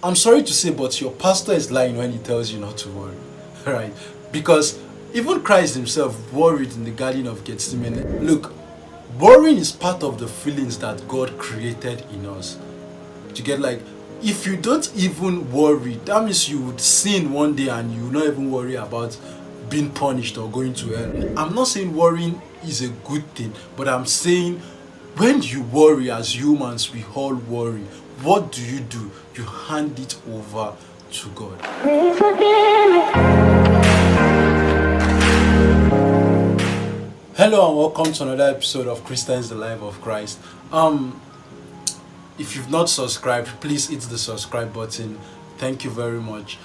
I'm sorry to say, but your pastor is lying when he tells you not to worry, right? Because even Christ himself worried in the Garden of Gethsemane. Look, worrying is part of the feelings that God created in us. To get like, if you don't even worry, that means you would sin one day and you will not even worry about being punished or going to hell. I'm not saying worrying is a good thing, but I'm saying when you worry, as humans, we all worry. What do? You hand it over to God. Please forgive me. Hello and welcome to another episode of Christians the Life of Christ. If you've not subscribed, please hit the subscribe button. Thank you very much.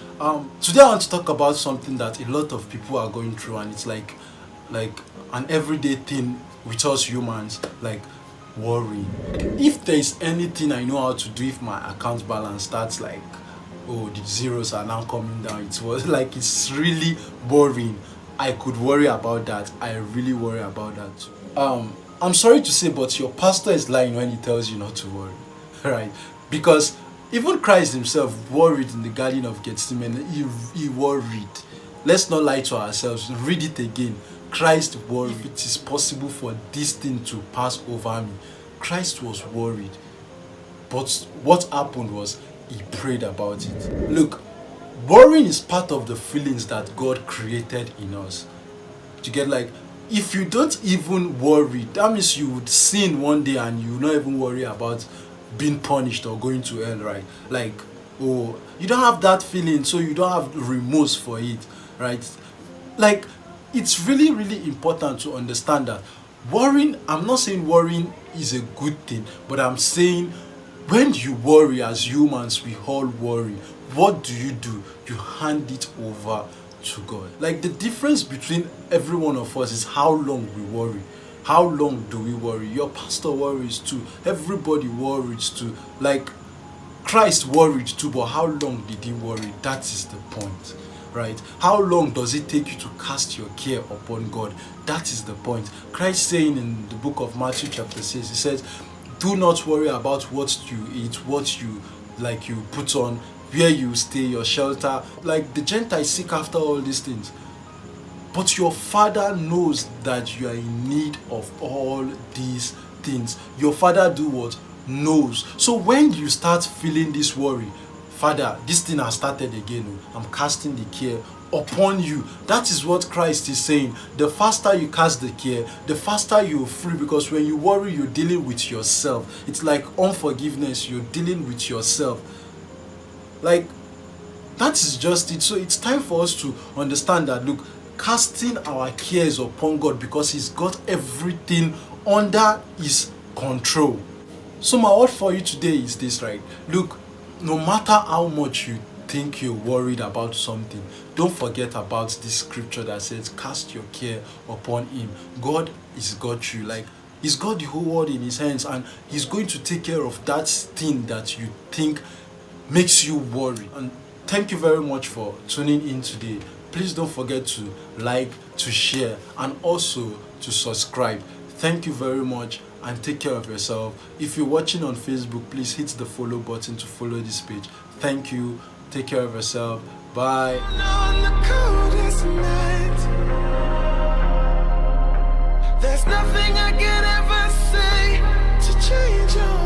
Today I want to talk about something that a lot of people are going through, and it's like an everyday thing with us humans, like worrying. If there is anything I know how to do if my account balance starts like, oh, the zeros are now coming down, it was like, it's really boring. I could worry about that. I really worry about that too. I'm sorry to say, but your pastor is lying when he tells you not to worry, right? Because even Christ himself worried in the Garden of Gethsemane. He worried. Let's not lie to ourselves. Read it again. Christ worried. If it is possible for this thing to pass over me, Christ was worried. But what happened was he prayed about it. Look, worrying is part of the feelings that God created in us. To get like, if you don't even worry, that means you would sin one day and you will not even worry about being punished or going to hell, right? Like, oh, you don't have that feeling, so you don't have remorse for it, right? Like, it's really, really important to understand that worrying, I'm not saying worrying is a good thing, but I'm saying when you worry, as humans, we all worry. What do? You hand it over to God. Like, the difference between every one of us is how long we worry. How long do we worry? Your pastor worries too. Everybody worries too. Like, Christ worried too, but how long did he worry? That is the point, right? How long does it take you to cast your care upon God? That is the point. Christ saying in the book of Matthew chapter 6, he says, do not worry about what you eat, what you put on, where you stay, your shelter. Like, the Gentiles seek after all these things. But your Father knows that you are in need of all these things. Your Father do what? Knows. So when you start feeling this worry, Father, this thing has started again. I'm casting the care upon you. That is what Christ is saying. The faster you cast the care, the faster you're free. Because when you worry, you're dealing with yourself. It's like unforgiveness. You're dealing with yourself. Like, that is just it. So it's time for us to understand that, look, casting our cares upon God, because he's got everything under his control. So my word for you today is this, right? Look, no matter how much you think you're worried about something, don't forget about this scripture that says cast your care upon him. God has got you. Like, he's got the whole world in his hands, and he's going to take care of that thing that you think makes you worry. And thank you very much for tuning in today. Please don't forget to like, to share, and also to subscribe. Thank you very much, and take care of yourself. If you're watching on Facebook, please hit the follow button to follow this page. Thank you. Take care of yourself. Bye. On the coldest night, there's nothing I can ever say to change your